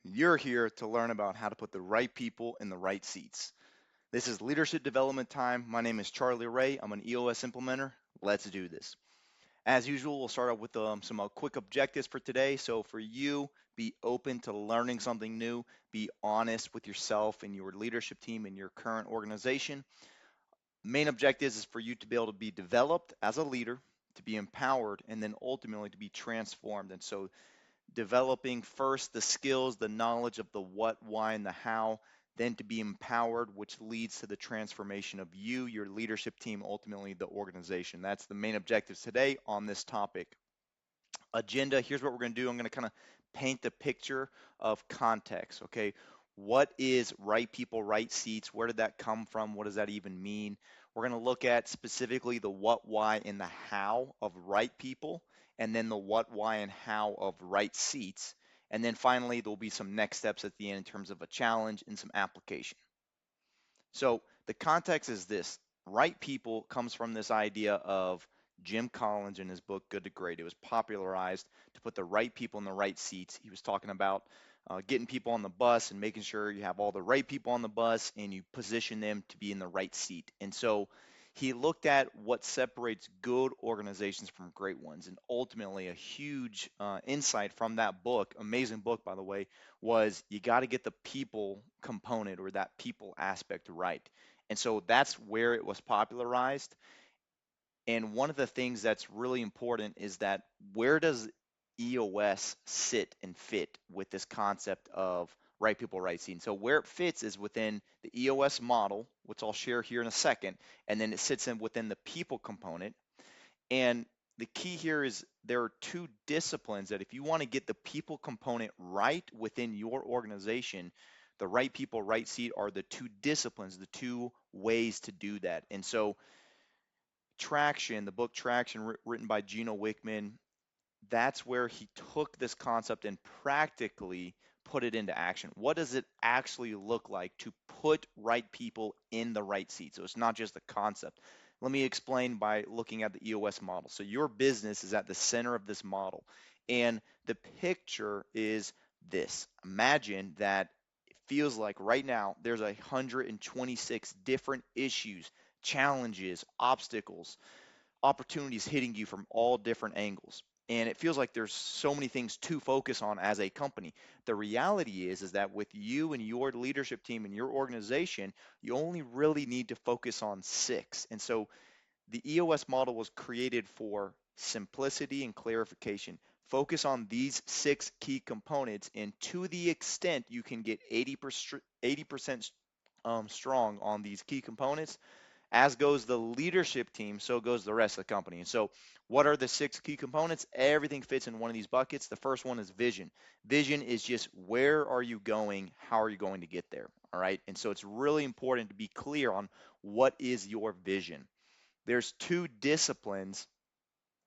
You're here to learn about how to put the right people in the right seats. This is leadership development time. My name is Charlie Ray. I'm an EOS implementer. Let's do this. As usual, we'll start out with some quick objectives for today. So, for you, be open to learning something new, be honest with yourself and your leadership team and your current organization. Main objectives is for you to be able to be developed as a leader, to be empowered, and then ultimately to be transformed. And so, developing first the skills, the knowledge of the what, why, and the how, then to be empowered, which leads to the transformation of you, your leadership team, ultimately the organization. That's the main objectives today on this topic. Agenda, here's what we're going to do. I'm going to kind of paint the picture of context, okay? What is right people, right seats? Where did that come from? What does that even mean? We're going to look at specifically the what, why, and the how of right people, and then the what, why, and how of right seats. And then finally, there'll be some next steps at the end in terms of a challenge and some application. So the context is this: right people comes from this idea of Jim Collins in his book Good to Great. It was popularized to put the right people in the right seats. He was talking about getting people on the bus and making sure you have all the right people on the bus and you position them to be in the right seat. And so he looked at what separates good organizations from great ones. And ultimately, a huge insight from that book, amazing book, by the way, was you got to get the people component or that people aspect right. And so that's where it was popularized. And one of the things that's really important is that where does EOS sit and fit with this concept of right people, right seat? And so where it fits is within the EOS model, which I'll share here in a second, and then it sits in within the people component. And the key here is there are two disciplines that if you want to get the people component right within your organization, the right people, right seat are the two disciplines, the two ways to do that. And so Traction, the book Traction, written by Gino Wickman, that's where he took this concept and practically put it into action. What does it actually look like to put right people in the right seat? So it's not just the concept. Let me explain by looking at the EOS model. So your business is at the center of this model. And the picture is this. Imagine that it feels like right now there's 126 different issues, challenges, obstacles, opportunities hitting you from all different angles. And it feels like there's so many things to focus on as a company. The reality is that with you and your leadership team and your organization, you only really need to focus on six. And so the EOS model was created for simplicity and clarification. Focus on these six key components, and to the extent you can get 80% strong on these key components, as goes the leadership team, so goes the rest of the company. And so, what are the six key components? Everything fits in one of these buckets. The first one is vision. Vision is just where are you going? How are you going to get there? All right. And so, it's really important to be clear on what is your vision. There's two disciplines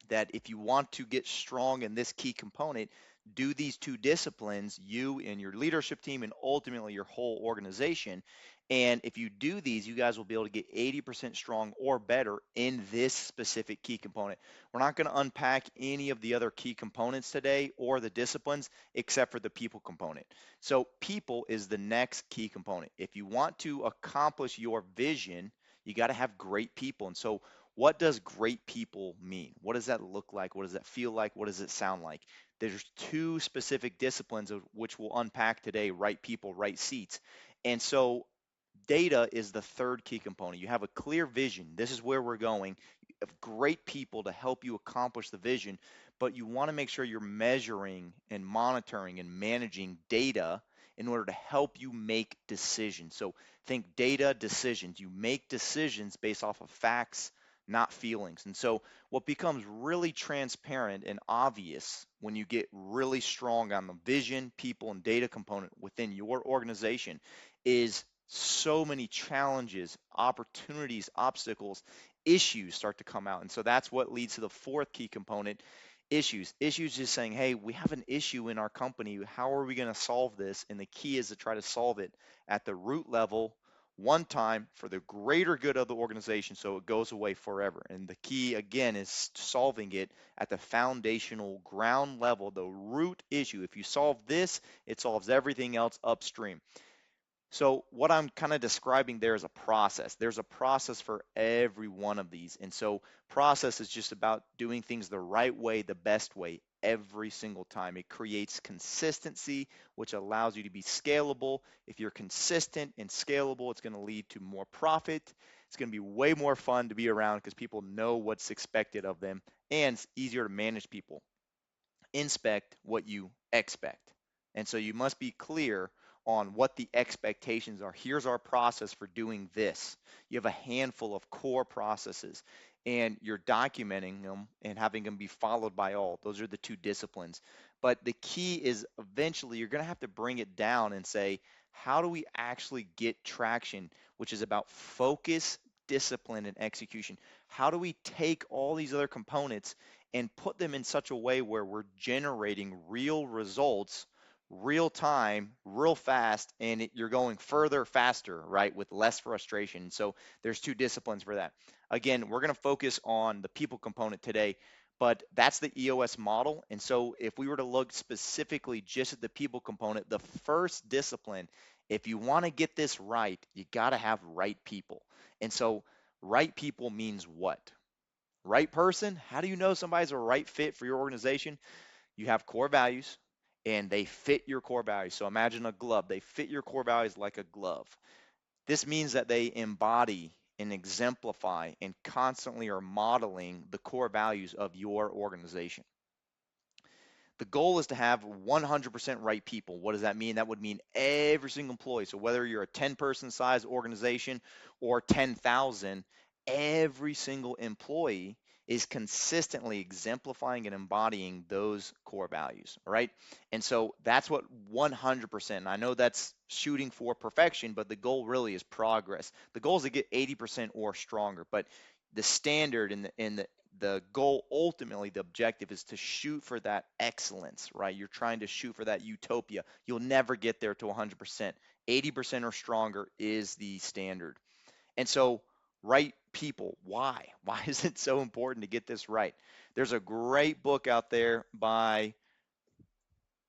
that if you want to get strong in this key component, do these two disciplines, you and your leadership team, and ultimately your whole organization. And if you do these, you guys will be able to get 80% strong or better in this specific key component. We're not going to unpack any of the other key components today or the disciplines except for the people component. So, people is the next key component. If you want to accomplish your vision, you got to have great people. And so, what does great people mean? What does that look like? What does that feel like? What does it sound like? There's two specific disciplines of which we'll unpack today: right people, right seats. And so data is the third key component. You have a clear vision. This is where we're going. You have great people to help you accomplish the vision, but you want to make sure you're measuring and monitoring and managing data in order to help you make decisions. So think data decisions. You make decisions based off of facts, not feelings. And so what becomes really transparent and obvious when you get really strong on the vision, people, and data component within your organization is so many challenges, opportunities, obstacles, issues start to come out. And so that's what leads to the fourth key component: issues. Issues is saying, hey, we have an issue in our company. How are we going to solve this? And the key is to try to solve it at the root level one time for the greater good of the organization so it goes away forever. And the key, again, is solving it at the foundational ground level, the root issue. If you solve this, it solves everything else upstream. So what I'm kind of describing there is a process. There's a process for every one of these. And so process is just about doing things the right way, the best way every single time. It creates consistency, which allows you to be scalable. If you're consistent and scalable, it's going to lead to more profit. It's going to be way more fun to be around because people know what's expected of them, and it's easier to manage people. Inspect what you expect. And so you must be clear on what the expectations are. Here's our process for doing this. You have a handful of core processes and you're documenting them and having them be followed by all. Those are the two disciplines. But the key is eventually you're going to have to bring it down and say, how do we actually get traction, which is about focus, discipline, and execution? How do we take all these other components and put them in such a way where we're generating real results, real time, real fast, and you're going further, faster, right, with less frustration. So there's two disciplines for that. Again, we're going to focus on the people component today, but that's the EOS model. And so if we were to look specifically just at the people component, the first discipline, if you want to get this right, you got to have right people. And so right people means what? Right person, how do you know somebody's a right fit for your organization? You have core values and they fit your core values. So imagine a glove. They fit your core values like a glove. This means that they embody and exemplify and constantly are modeling the core values of your organization. The goal is to have 100% right people. What does that mean? That would mean every single employee. So whether you're a 10-person size organization or 10,000, every single employee is consistently exemplifying and embodying those core values, all right? And so that's what 100%. I know that's shooting for perfection, but the goal really is progress. The goal is to get 80% or stronger, but the standard and the goal, ultimately the objective, is to shoot for that excellence, right? You're trying to shoot for that utopia. You'll never get there to 100%. 80% or stronger is the standard. And so right people, why is it so important to get this right? There's a great book out there by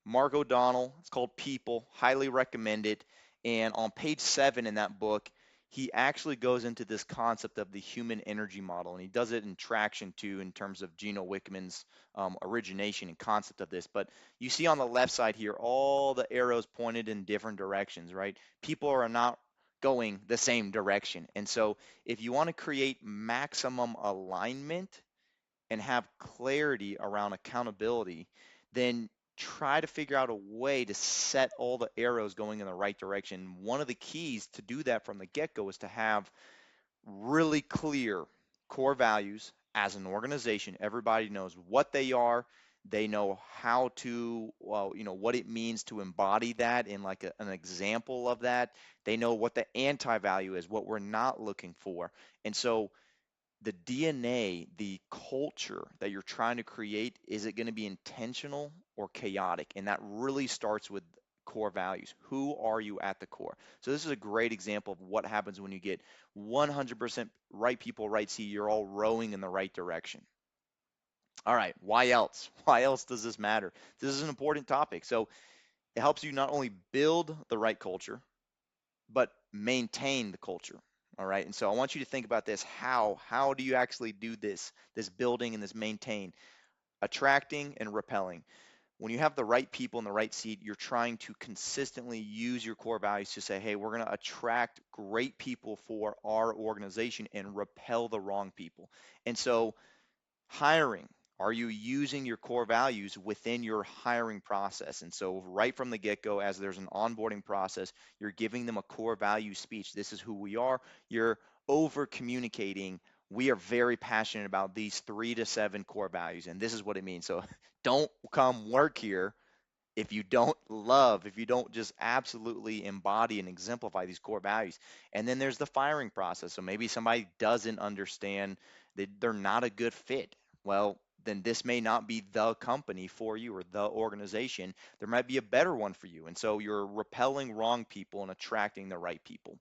Mark O'Donnell. It's called People. Highly recommend it. And on page 7 in that book, he actually goes into this concept of the human energy model, and he does it in traction too, in terms of Gino Wickman's origination and concept of this. But you see on the left side here, all the arrows pointed in different directions, right? People are not going the same direction. And so if you want to create maximum alignment and have clarity around accountability, then try to figure out a way to set all the arrows going in the right direction. One of the keys to do that from the get-go is to have really clear core values as an organization. Everybody knows what they are. They know how to, well, what it means to embody that in like an example of that. They know what the anti-value is, what we're not looking for. And so the DNA, the culture that you're trying to create, is it going to be intentional or chaotic? And that really starts with core values. Who are you at the core? So this is a great example of what happens when you get 100% right people, right seat. You're all rowing in the right direction. All right, why else? Why else does this matter? This is an important topic. So it helps you not only build the right culture, but maintain the culture. All right. And so I want you to think about this. How do you actually do this building and this maintain? Attracting and repelling. When you have the right people in the right seat, you're trying to consistently use your core values to say, hey, we're going to attract great people for our organization and repel the wrong people. And so hiring, are you using your core values within your hiring process? And so right from the get-go, as there's an onboarding process, you're giving them a core value speech. This is who we are. You're over communicating. We are very passionate about these 3 to 7 core values, and this is what it means. So don't come work here if you don't love, if you don't just absolutely embody and exemplify these core values. And then there's the firing process. So maybe somebody doesn't understand that they're not a good fit. Well, then this may not be the company for you or the organization. There might be a better one for you. And so you're repelling wrong people and attracting the right people.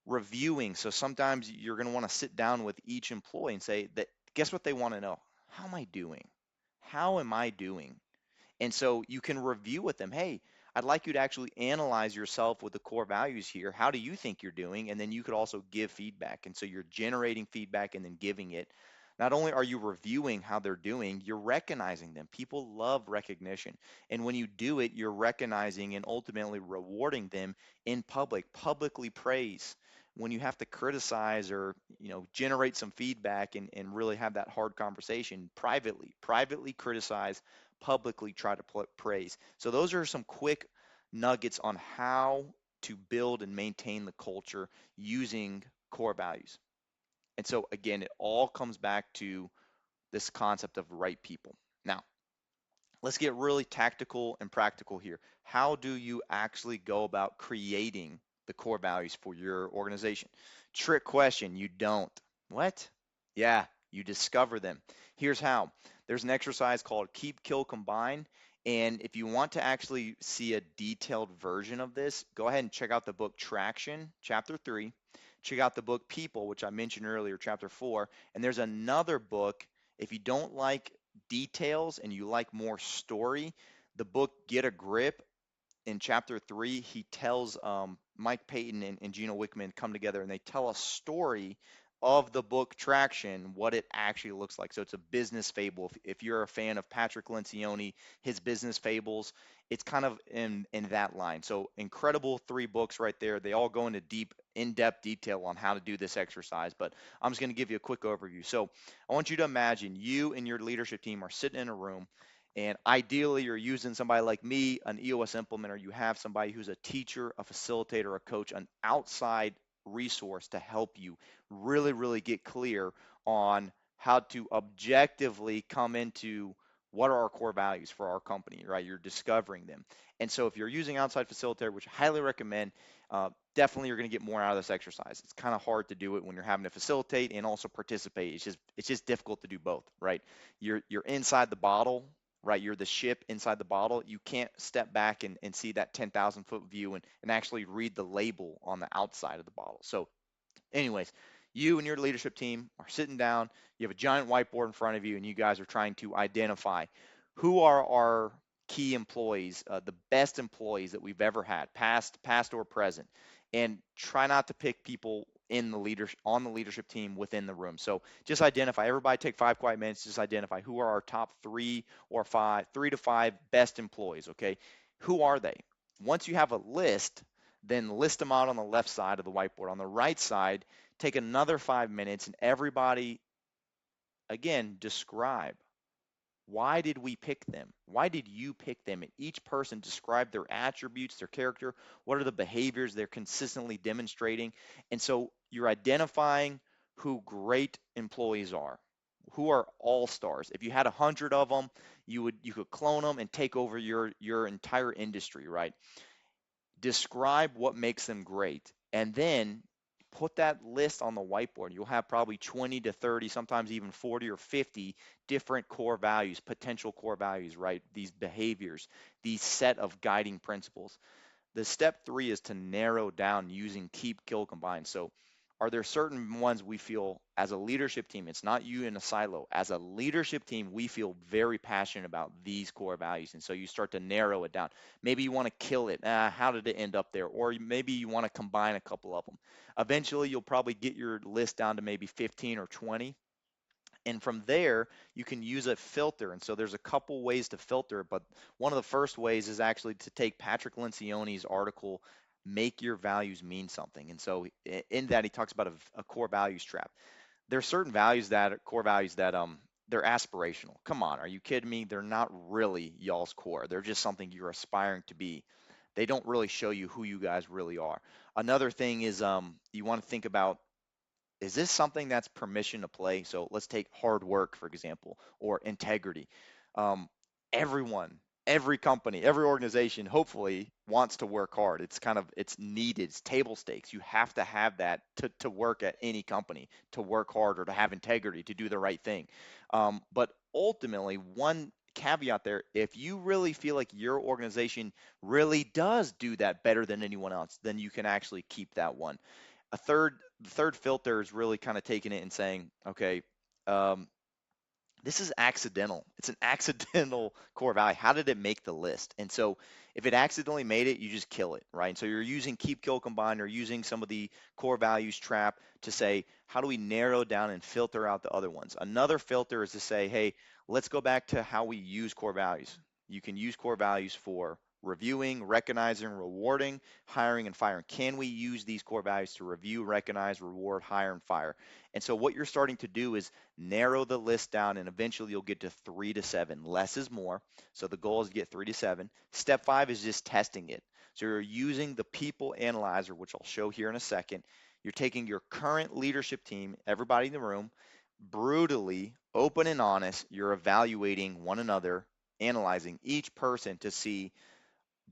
Reviewing. So sometimes you're going to want to sit down with each employee and say that, guess what they want to know? How am I doing? How am I doing? And so you can review with them, hey, I'd like you to actually analyze yourself with the core values here. How do you think you're doing? And then you could also give feedback. And so you're generating feedback and then giving it. Not only are you reviewing how they're doing, you're recognizing them. People love recognition. And when you do it, you're recognizing and ultimately rewarding them in public, publicly praise. When you have to criticize or generate some feedback and really have that hard conversation privately criticize, publicly try to praise. So those are some quick nuggets on how to build and maintain the culture using core values. And so again, it all comes back to this concept of right people. Now, let's get really tactical and practical here. How do you actually go about creating the core values for your organization? Trick question, you don't. What? Yeah, you discover them. Here's how. There's an exercise called Keep, Kill, Combine. And if you want to actually see a detailed version of this, go ahead and check out the book Traction, Chapter 3. Check out the book People, which I mentioned earlier, Chapter 4. And there's another book, if you don't like details and you like more story, the book Get a Grip, in chapter 3, he tells Mike Payton and Gino Wickman come together and they tell a story of the book Traction, what it actually looks like. So it's a business fable. If you're a fan of Patrick Lencioni, his business fables, it's kind of in that line. So incredible 3 books right there. They all go into deep, in-depth detail on how to do this exercise, but I'm just going to give you a quick overview. So I want you to imagine you and your leadership team are sitting in a room, and ideally, you're using somebody like me, an EOS implementer. You have somebody who's a teacher, a facilitator, a coach, an outside resource to help you really get clear on how to objectively come into what are our core values for our company, right? You're discovering them. And so if you're using outside facilitator, which I highly recommend, definitely you're going to get more out of this exercise. It's kind of hard to do it when you're having to facilitate and also participate. It's just difficult to do both, right? You're inside the bottle, right? You're the ship inside the bottle. You can't step back and see that 10,000 foot view and actually read the label on the outside of the bottle. So anyways, you and your leadership team are sitting down, you have a giant whiteboard in front of you, and you guys are trying to identify who are our key employees, the best employees that we've ever had, past or present, and try not to pick people in the leadership on the leadership team within the room. So just identify. Everybody take 5 quiet minutes. Just identify who are our top 3 or 5, 3 to 5 best employees. Okay, who are they? Once you have a list, then list them out on the left side of the whiteboard. On the right side, take another 5 minutes and everybody, again, describe, why did we pick them? Why did you pick them? And each person describe their attributes, their character, what are the behaviors they're consistently demonstrating. And so you're identifying who great employees are, who are all stars. If you had 100 of them, you could clone them and take over your entire industry, right? Describe what makes them great, and then put that list on the whiteboard. You'll have probably 20 to 30, sometimes even 40 or 50 different core values, potential core values, right? These behaviors, these set of guiding principles. The step 3 is to narrow down using keep, kill, combine. So are there certain ones we feel as a leadership team, it's not you in a silo, as a leadership team, we feel very passionate about these core values. And so you start to narrow it down. Maybe you want to kill it. How did it end up there? Or maybe you want to combine a couple of them. Eventually, you'll probably get your list down to maybe 15 or 20. And from there, you can use a filter. And so there's a couple ways to filter, but one of the first ways is actually to take Patrick Lencioni's article, Make Your Values Mean Something. And so in that, he talks about a core values trap. There are certain values that core values that they're aspirational. Come on, are you kidding me? They're not really y'all's core. They're just something you're aspiring to be. They don't really show you who you guys really are. Another thing is you want to think about, is this something that's permission to play? So let's take hard work, for example, or integrity. Um, everyone, every company, every organization, hopefully wants to work hard. It's needed. It's table stakes. You have to have that to work at any company, to work hard or to have integrity, to do the right thing. But ultimately, one caveat there, if you really feel like your organization really does do that better than anyone else, then you can actually keep that one. The third filter is really kind of taking it and saying, okay, um, this is accidental. It's an accidental core value. How did it make the list? And so if it accidentally made it, you just kill it, right? And so you're using keep, kill, combine, or using some of the core values trap to say, how do we narrow down and filter out the other ones? Another filter is to say, hey, let's go back to how we use core values. You can use core values for reviewing, recognizing, rewarding, hiring, and firing. Can we use these core values to review, recognize, reward, hire, and fire? And so what you're starting to do is narrow the list down, and eventually you'll get to 3 to 7. Less is more. So the goal is to get 3 to 7. Step 5 is just testing it. So you're using the people analyzer, which I'll show here in a second. You're taking your current leadership team, everybody in the room, brutally open and honest. You're evaluating one another, analyzing each person to see,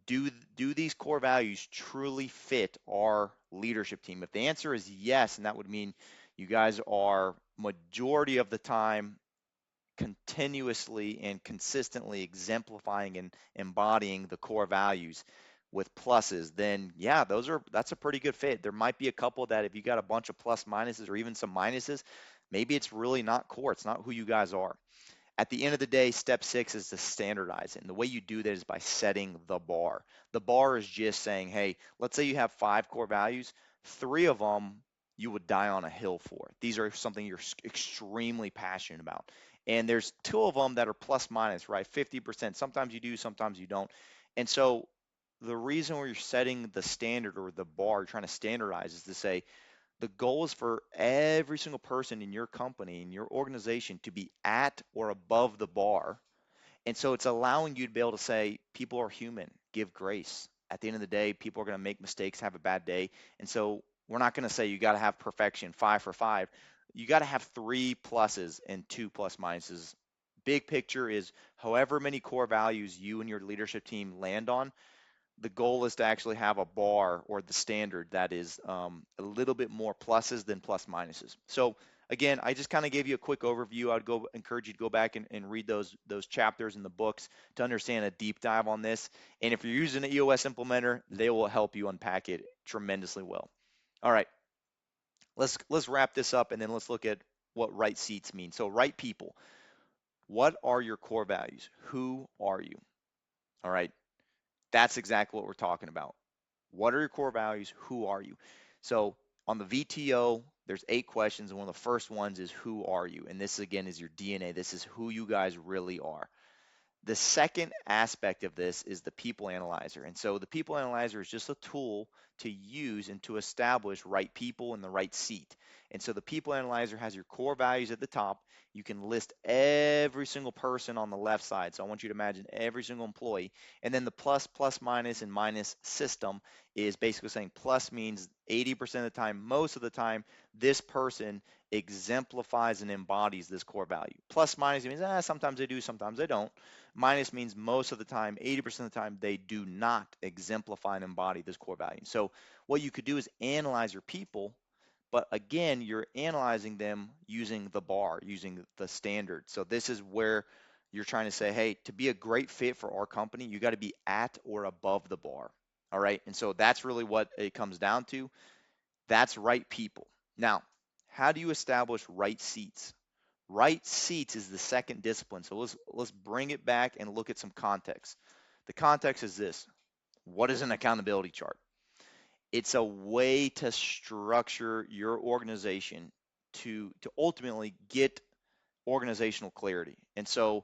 do these core values truly fit our leadership team? If the answer is yes, and that would mean you guys are majority of the time continuously and consistently exemplifying and embodying the core values with pluses, then yeah, that's a pretty good fit. There might be a couple that if you got a bunch of plus minuses or even some minuses, maybe it's really not core. It's not who you guys are. At the end of the day, step 6 is to standardize it. And the way you do that is by setting the bar. The bar is just saying, hey, let's say you have 5 core values, 3 of them you would die on a hill for. These are something you're extremely passionate about. And there's 2 of them that are plus minus, right? 50%. Sometimes you do, sometimes you don't. And so the reason where you're setting the standard or the bar, you're trying to standardize, is to say, the goal is for every single person in your company, in your organization, to be at or above the bar. And so it's allowing you to be able to say, people are human, give grace. At the end of the day, people are going to make mistakes, have a bad day. And so we're not going to say you got to have perfection, 5 for 5. You got to have 3 pluses and 2 plus minuses. Big picture is however many core values you and your leadership team land on, the goal is to actually have a bar or the standard that is a little bit more pluses than plus minuses. So again, I just kind of gave you a quick overview. I'd go encourage you to go back and read those chapters in the books to understand a deep dive on this. And if you're using an EOS implementer, they will help you unpack it tremendously well. All right, let's wrap this up and then let's look at what right seats mean. So right people, what are your core values? Who are you? All right, that's exactly what we're talking about. What are your core values? Who are you? So on the VTO, there's 8 questions, and one of the first ones is who are you? And this again is your DNA. This is who you guys really are. The second aspect of this is the people analyzer. And so the people analyzer is just a tool to use and to establish right people in the right seat. And so the people analyzer has your core values at the top. You can list every single person on the left side. So I want you to imagine every single employee. And then the plus, plus, minus, and minus system is basically saying plus means 80% of the time, most of the time, this person exemplifies and embodies this core value. Plus minus means sometimes they do, sometimes they don't. Minus means most of the time, 80% of the time, they do not exemplify and embody this core value. So what you could do is analyze your people, but again, you're analyzing them using the bar, using the standard. So this is where you're trying to say, hey, to be a great fit for our company, you got to be at or above the bar. All right. And so that's really what it comes down to. That's right people. Now, how do you establish right seats? Right seats is the second discipline. So let's bring it back and look at some context. The context is this. What is an accountability chart? It's a way to structure your organization to ultimately get organizational clarity. And so,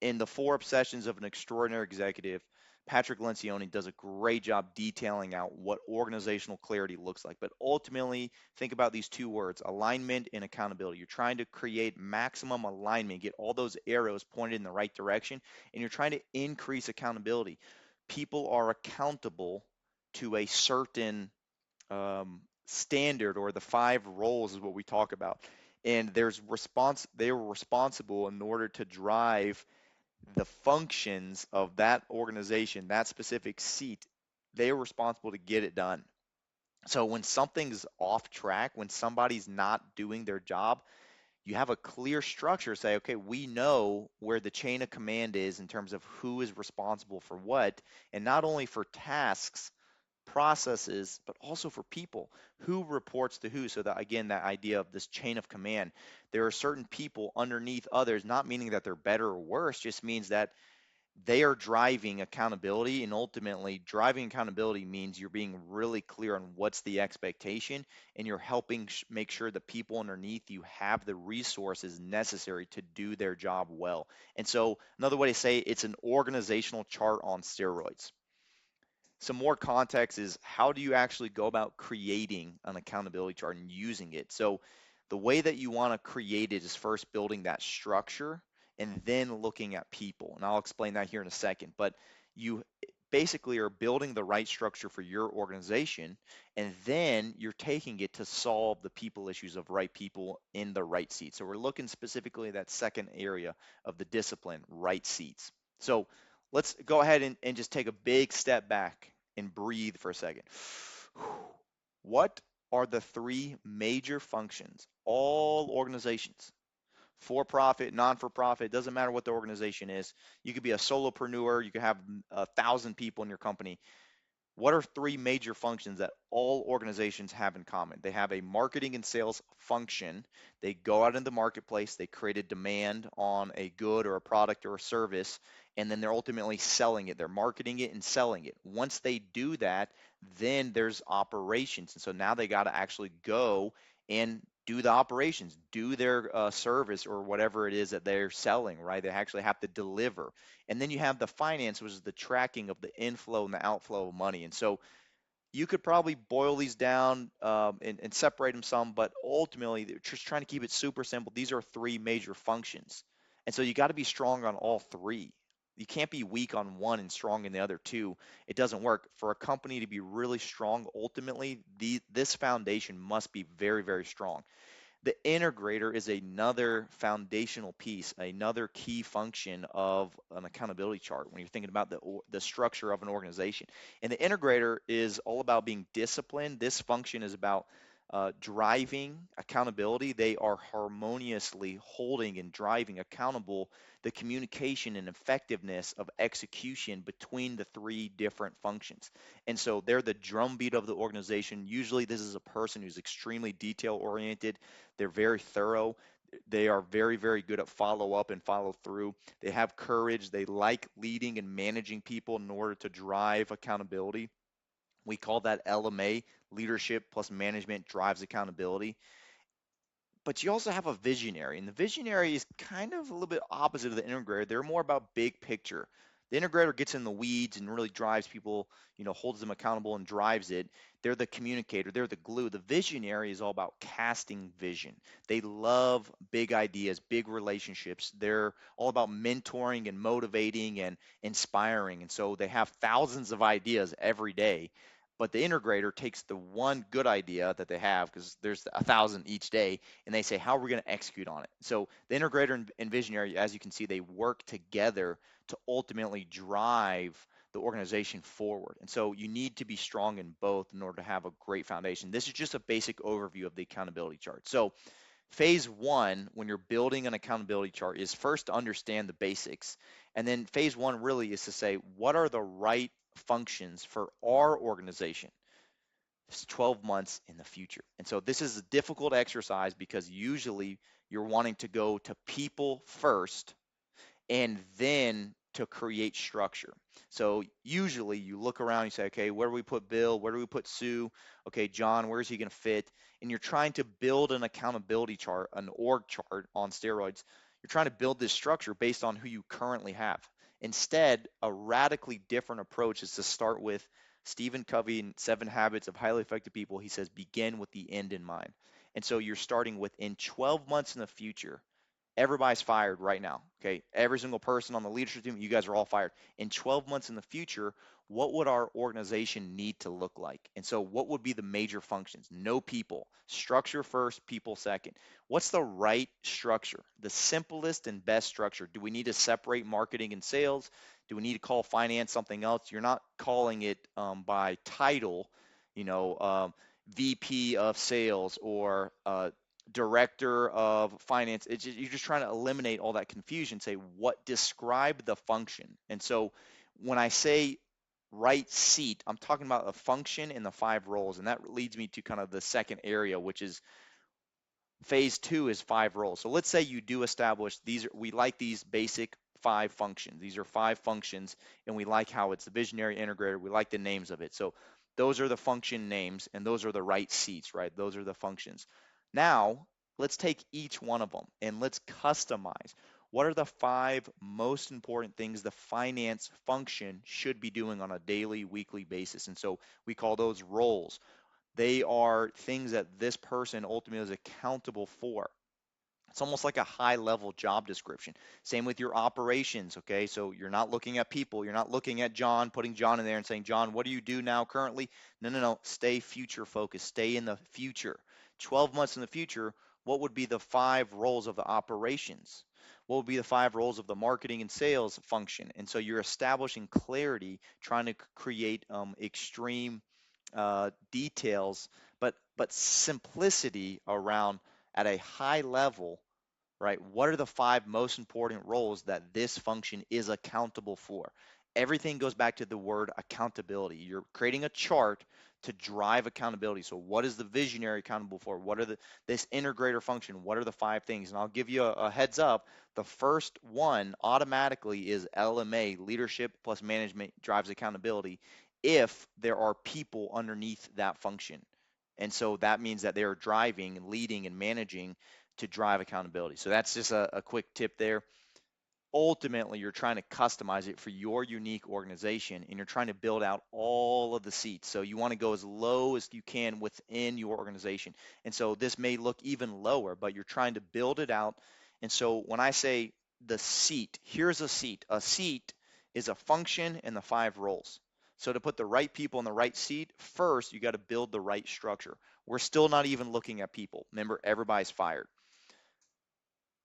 in the 4 obsessions of an extraordinary executive, Patrick Lencioni does a great job detailing out what organizational clarity looks like. But ultimately, think about these 2 words, alignment and accountability. You're trying to create maximum alignment, get all those arrows pointed in the right direction, and you're trying to increase accountability. People are accountable to a certain standard, or the 5 roles is what we talk about. And they were responsible in order to drive the functions of that organization, that specific seat. They were responsible to get it done. So when something's off track, when somebody's not doing their job, you have a clear structure. Say, okay, we know where the chain of command is in terms of who is responsible for what, and not only for tasks, processes, but also for people. Who reports to who? So that again, that idea of this chain of command. There are certain people underneath others, not meaning that they're better or worse, just means that they are driving accountability, and ultimately driving accountability means you're being really clear on what's the expectation, and you're helping make sure the people underneath you have the resources necessary to do their job well. And so another way to say it's an organizational chart on steroids. Some more context is, how do you actually go about creating an accountability chart and using it? So the way that you want to create it is first building that structure and then looking at people. And I'll explain that here in a second. But you basically are building the right structure for your organization, and then you're taking it to solve the people issues of right people in the right seats. So we're looking specifically at that second area of the discipline, right seats. So let's go ahead and just take a big step back and breathe for a second. What are the three major functions all organizations, for profit, non for profit, doesn't matter what the organization is? You could be a solopreneur, you could have 1,000 people in your company. What are three major functions that all organizations have in common? They have a marketing and sales function. They go out in the marketplace, they create a demand on a good or a product or a service, and then they're ultimately selling it. They're marketing it and selling it. Once they do that, then there's operations. And so now they got to actually go and do the operations, do their service or whatever it is that they're selling, right? They actually have to deliver. And then you have the finance, which is the tracking of the inflow and the outflow of money. And so you could probably boil these down and separate them some, but ultimately, they're just trying to keep it super simple. These are three major functions. And so you got to be strong on all three. You can't be weak on one and strong in the other two. It doesn't work. For a company to be really strong, ultimately, this foundation must be very, very strong. The integrator is another foundational piece, another key function of an accountability chart when you're thinking about the structure of an organization. And the integrator is all about being disciplined. This function is about driving accountability. They are harmoniously holding and driving accountable the communication and effectiveness of execution between the three different functions. And so they're the drumbeat of the organization. Usually, this is a person who's extremely detail oriented. They're very thorough. They are very, very good at follow up and follow through. They have courage. They like leading and managing people in order to drive accountability. We call that LMA, leadership plus management drives accountability. But you also have a visionary, and the visionary is kind of a little bit opposite of the integrator. They're more about big picture. The integrator gets in the weeds and really drives people, holds them accountable and drives it. They're the communicator, they're the glue. The visionary is all about casting vision. They love big ideas, big relationships. They're all about mentoring and motivating and inspiring. And so they have thousands of ideas every day. But the integrator takes the one good idea that they have, because there's 1,000 each day, and they say, how are we going to execute on it? So the integrator and visionary, as you can see, they work together to ultimately drive the organization forward. And so you need to be strong in both in order to have a great foundation. This is just a basic overview of the accountability chart. So phase one, when you're building an accountability chart, is first to understand the basics. And then phase one really is to say, what are the right functions for our organization 12 months in the future? And so this is a difficult exercise because usually you're wanting to go to people first and then to create structure. So usually you look around, you say, okay, where do we put Bill? Where do we put Sue? Okay, John, where is he going to fit? And you're trying to build an accountability chart, an org chart on steroids. You're trying to build this structure based on who you currently have. Instead, a radically different approach is to start with Stephen Covey in 7 Habits of Highly Effective People. He says, begin with the end in mind. And so you're starting with, in 12 months in the future, everybody's fired right now. Okay. Every single person on the leadership team, you guys are all fired. In 12 months in the future, what would our organization need to look like? And so, what would be the major functions? No people. Structure first, people second. What's the right structure? The simplest and best structure. Do we need to separate marketing and sales? Do we need to call finance something else? You're not calling it by title, you know, VP of sales or director of finance. You're just trying to eliminate all that confusion. Say, what describe the function? And so when I say right seat, I'm talking about a function and the 5 roles. And that leads me to kind of the second area, which is phase two is 5 roles. So let's say you do establish these, we like these basic 5 functions. These are 5 functions, and we like how it's the visionary integrator. We like the names of it. So those are the function names, and those are the right seats, right? Those are the functions. Now, let's take each one of them and let's customize. What are the 5 most important things the finance function should be doing on a daily, weekly basis? And so we call those roles. They are things that this person ultimately is accountable for. It's almost like a high level job description. Same with your operations, okay? So you're not looking at people, you're not looking at John, putting John in there and saying, John, what do you do now currently? No, no, no. Stay future focused, stay in the future. 12 months in the future, what would be the 5 roles of the operations? What would be the 5 roles of the marketing and sales function? And so you're establishing clarity, trying to create extreme details, but simplicity around at a high level, right? What are the 5 most important roles that this function is accountable for? Everything goes back to the word accountability. You're creating a chart to drive accountability. So what is the visionary accountable for? What are this integrator function? What are the 5 things? And I'll give you a heads up. The first one automatically is LMA, leadership plus management drives accountability, if there are people underneath that function. And so that means that they are driving and leading and managing to drive accountability. So that's just a quick tip there. Ultimately, you're trying to customize it for your unique organization, and you're trying to build out all of the seats. So you want to go as low as you can within your organization. And so this may look even lower, but you're trying to build it out. And so when I say the seat, here's a seat. A seat is a function and the 5 roles. So to put the right people in the right seat, first you got to build the right structure. We're still not even looking at people. Remember, everybody's fired.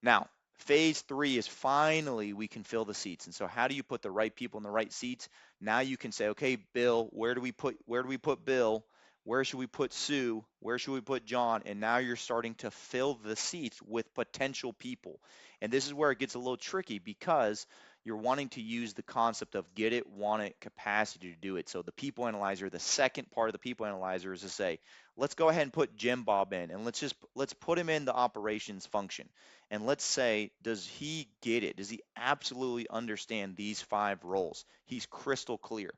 Now, phase three is finally we can fill the seats. And so how do you put the right people in the right seats? Now you can say, okay, Bill, where do we put Bill? Where should we put Sue? Where should we put John? And now you're starting to fill the seats with potential people. And this is where it gets a little tricky, because you're wanting to use the concept of get it, want it, capacity to do it. So the people analyzer, the second part of the people analyzer is to say, let's go ahead and put Jim Bob in, and let's put him in the operations function. And let's say, does he get it? Does he absolutely understand these 5 roles? He's crystal clear.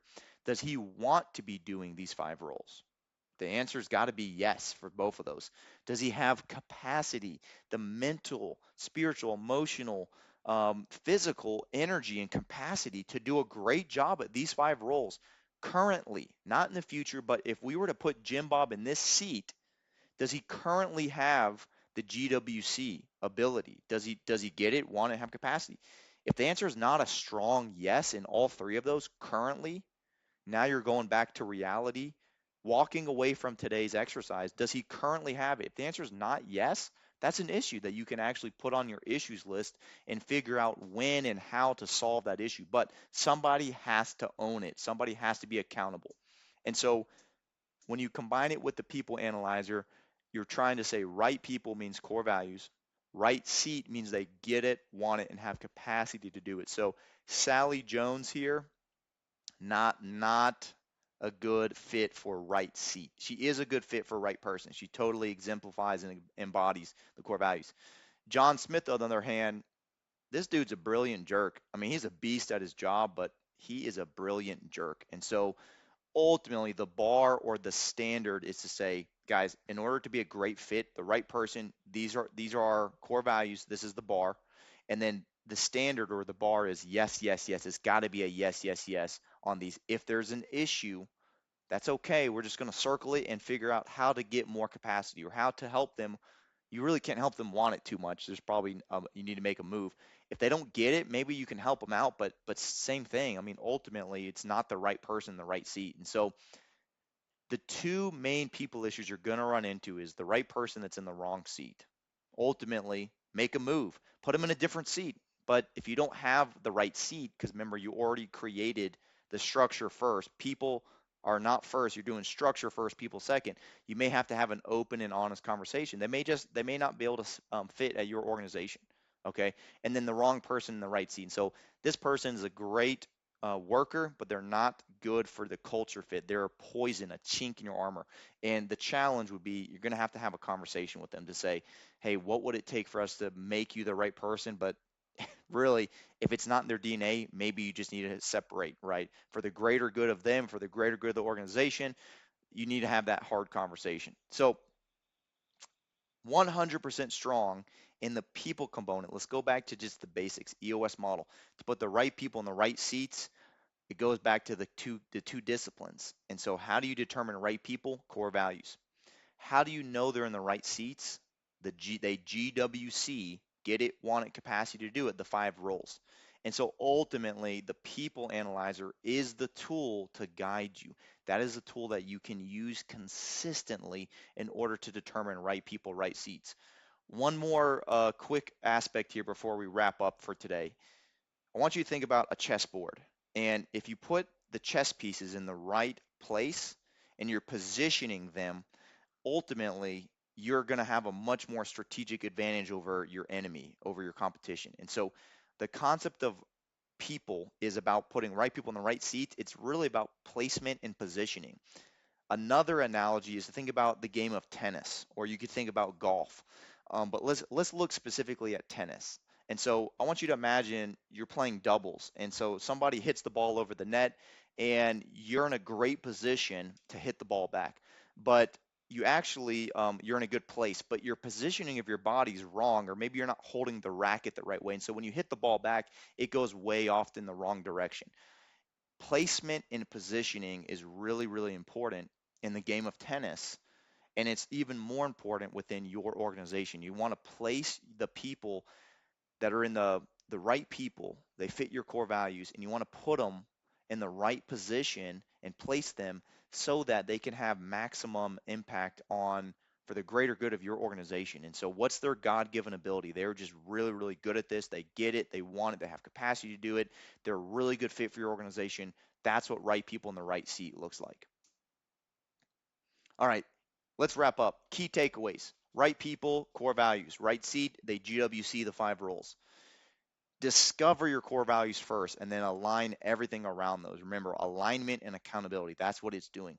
Does he want to be doing these 5 roles? The answer's got to be yes for both of those. Does he have capacity, the mental, spiritual, emotional, physical energy and capacity to do a great job at these 5 roles currently, not in the future, but if we were to put Jim Bob in this seat, does he currently have the GWC ability? Does he get it, want it, have capacity? If the answer is not a strong yes in all 3 of those currently, now you're going back to reality, walking away from today's exercise. Does he currently have it? If the answer is not yes, that's an issue that you can actually put on your issues list and figure out when and how to solve that issue. But somebody has to own it. Somebody has to be accountable. And so when you combine it with the people analyzer, you're trying to say right people means core values. Right seat means they get it, want it, and have capacity to do it. So Sally Jones here, not a good fit for right seat. She is a good fit for right person. She totally exemplifies and embodies the core values. John Smith, on the other hand, this dude's a brilliant jerk. I mean, he's a beast at his job, but he is a brilliant jerk. And so ultimately the bar or the standard is to say, guys, in order to be a great fit, the right person, these are our core values, this is the bar. And then the standard or the bar is yes, yes, yes. It's got to be a yes, yes, yes on these. If there's an issue, that's okay. We're just going to circle it and figure out how to get more capacity or how to help them. You really can't help them want it too much. There's probably you need to make a move. If they don't get it, maybe you can help them out, but same thing. I mean, ultimately, it's not the right person in the right seat. And so the 2 main people issues you're going to run into is the right person that's in the wrong seat. Ultimately, make a move, put them in a different seat. But if you don't have the right seat, because remember, you already created the structure first, people are not first. You're doing structure first, people second. You may have to have an open and honest conversation. They may not be able to fit at your organization. Okay. And then the wrong person in the right seat. So this person is a great worker, but they're not good for the culture fit. They're a poison, a chink in your armor. And the challenge would be you're going to have a conversation with them to say, hey, what would it take for us to make you the right person? But really, if it's not in their DNA, maybe you just need to separate, right? For the greater good of them, for the greater good of the organization, you need to have that hard conversation. So 100% strong in the people component. Let's go back to just the basics, EOS model. To put the right people in the right seats, it goes back to the two disciplines. And so how do you determine right people? Core values. How do you know they're in the right seats? They GWC, get it, want it, capacity to do it, the 5 roles. And so ultimately, the people analyzer is the tool to guide you. That is a tool that you can use consistently in order to determine right people, right seats. One more quick aspect here before we wrap up for today. I want you to think about a chessboard. And if you put the chess pieces in the right place and you're positioning them, ultimately you're going to have a much more strategic advantage over your enemy, over your competition. And so the concept of people is about putting right people in the right seats. It's really about placement and positioning. Another analogy is to think about the game of tennis, or you could think about golf. But let's look specifically at tennis. And so I want you to imagine you're playing doubles, and so somebody hits the ball over the net, and you're in a great position to hit the ball back. But you actually you're in a good place, but your positioning of your body is wrong, or maybe you're not holding the racket the right way. And so when you hit the ball back, it goes way off in the wrong direction. Placement and positioning is really, really important in the game of tennis. And it's even more important within your organization. You want to place the people that are in the right people, they fit your core values, and you want to put them in the right position and place them so that they can have maximum impact on for the greater good of your organization. And so what's their God-given ability? They're just really, really good at this. They get it, they want it, they have capacity to do it. They're a really good fit for your organization. That's what right people in the right seat looks like. All right, let's wrap up. Key takeaways. Right people, core values. Right seat, they GWC the 5 roles. Discover your core values first and then align everything around those. Remember, alignment and accountability, that's what it's doing.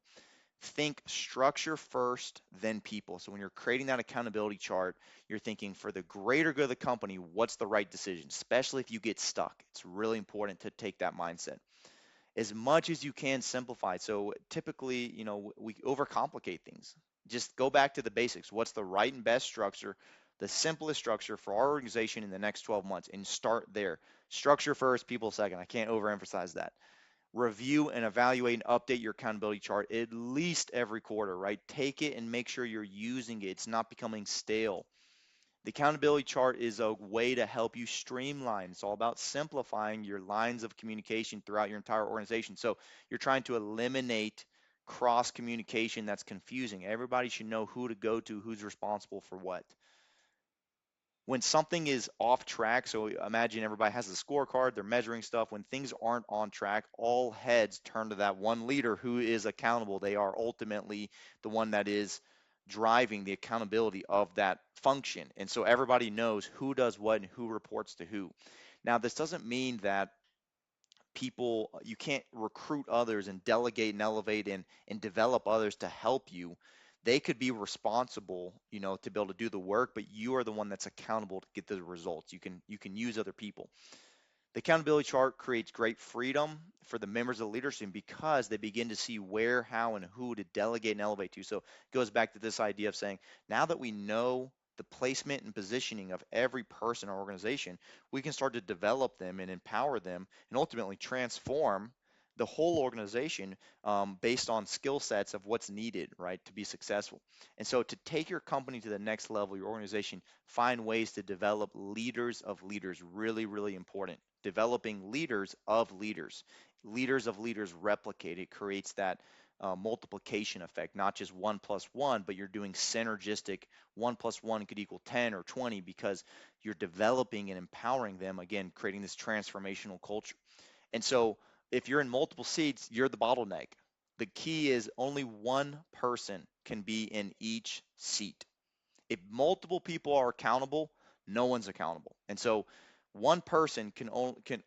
Think structure first, then people. So when you're creating that accountability chart, you're thinking for the greater good of the company, what's the right decision, especially if you get stuck. It's really important to take that mindset. As much as you can simplify. So typically, we overcomplicate things. Just go back to the basics. What's the right and best structure, the simplest structure for our organization in the next 12 months, and start there. Structure first, people second. I can't overemphasize that. Review and evaluate and update your accountability chart at least every quarter, right? Take it and make sure you're using it. It's not becoming stale. The accountability chart is a way to help you streamline. It's all about simplifying your lines of communication throughout your entire organization. So you're trying to eliminate cross communication that's confusing. Everybody should know who to go to, who's responsible for what. When something is off track, so imagine everybody has a scorecard, they're measuring stuff. When things aren't on track, all heads turn to that one leader who is accountable. They are ultimately the one that is driving the accountability of that function. And so everybody knows who does what and who reports to who. Now, this doesn't mean that people you can't recruit others and delegate and elevate and develop others to help you. They could be responsible, to be able to do the work, but you are the one that's accountable to get the results. You can use other people. The accountability chart creates great freedom for the members of the leadership because they begin to see where, how, and who to delegate and elevate to. So it goes back to this idea of saying, now that we know the placement and positioning of every person or organization, we can start to develop them and empower them and ultimately transform the whole organization based on skill sets of what's needed, right, to be successful. And so to take your company to the next level, your organization, find ways to develop leaders of leaders, really, really important. Developing leaders of leaders. Leaders of leaders replicate. It creates that multiplication effect, not just 1 plus 1, but you're doing synergistic. 1 plus 1 could equal 10 or 20 because you're developing and empowering them, again, creating this transformational culture. And so if you're in multiple seats, you're the bottleneck. The key is only one person can be in each seat. If multiple people are accountable, no one's accountable. And so one person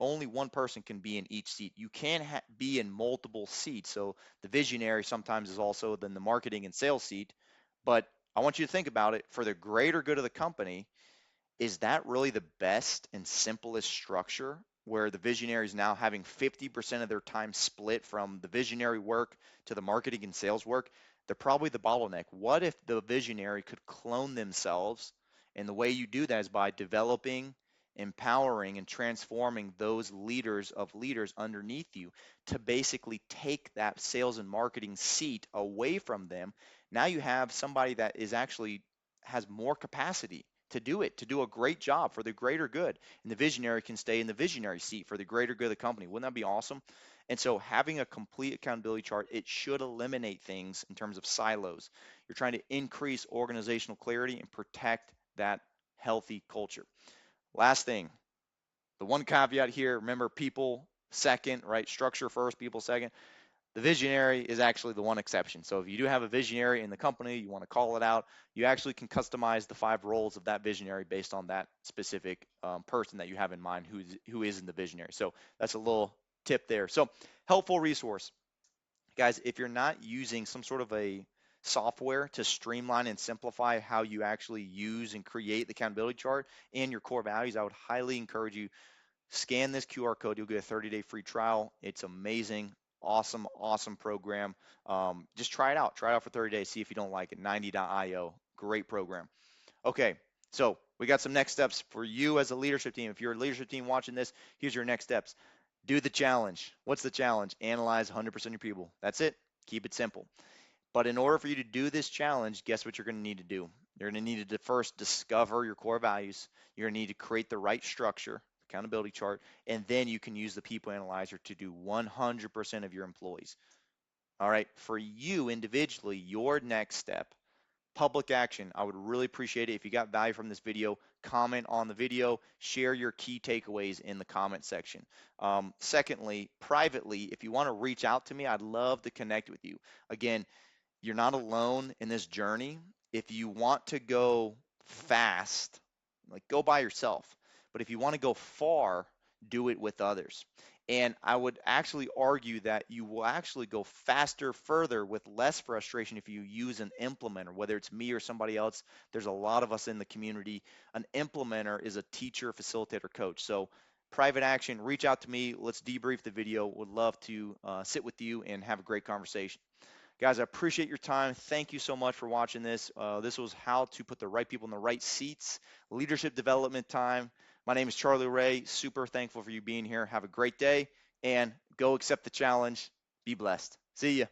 only one person can be in each seat. You can be in multiple seats. So the visionary sometimes is also then the marketing and sales seat. But I want you to think about it for the greater good of the company. Is that really the best and simplest structure where the visionary is now having 50% of their time split from the visionary work to the marketing and sales work? They're probably the bottleneck. What if the visionary could clone themselves? And the way you do that is by developing, empowering, and transforming those leaders of leaders underneath you to basically take that sales and marketing seat away from them. Now you have somebody that is actually has more capacity to do it, to do a great job for the greater good. And the visionary can stay in the visionary seat for the greater good of the company. Wouldn't that be awesome? And so having a complete accountability chart, it should eliminate things in terms of silos. You're trying to increase organizational clarity and protect that healthy culture. Last thing, the one caveat here, remember people second, right? Structure first, people second. The visionary is actually the one exception. So if you do have a visionary in the company, you want to call it out, you actually can customize the 5 roles of that visionary based on that specific person that you have in mind who is in the visionary. So that's a little tip there. So helpful resource. Guys, if you're not using some sort of a software to streamline and simplify how you actually use and create the accountability chart and your core values, I would highly encourage you scan this QR code. You'll get a 30-day free trial. It's amazing. Awesome, awesome program. Just try it out. Try it out for 30 days. See if you don't like it. 90.io. Great program. Okay, so we got some next steps for you as a leadership team. If you're a leadership team watching this, here's your next steps. Do the challenge. What's the challenge? Analyze 100% of your people. That's it. Keep it simple. But in order for you to do this challenge, guess what you're going to need to do? You're going to need to first discover your core values. You're going to need to create the right structure, accountability chart, and then you can use the people analyzer to do 100% of your employees. All right, for you individually, your next step, public action. I would really appreciate it if you got value from this video. Comment on the video, share your key takeaways in the comment section. Secondly, privately, if you want to reach out to me, I'd love to connect with you. Again, you're not alone in this journey. If you want to go fast, like go by yourself. But if you want to go far, do it with others. And I would actually argue that you will actually go faster, further with less frustration if you use an implementer, whether it's me or somebody else. There's a lot of us in the community. An implementer is a teacher, facilitator, coach. So private action, reach out to me. Let's debrief the video. Would love to sit with you and have a great conversation. Guys, I appreciate your time. Thank you so much for watching this. This was how to put the right people in the right seats, leadership development time. My name is Charlie Ray. Super thankful for you being here. Have a great day and go accept the challenge. Be blessed. See ya.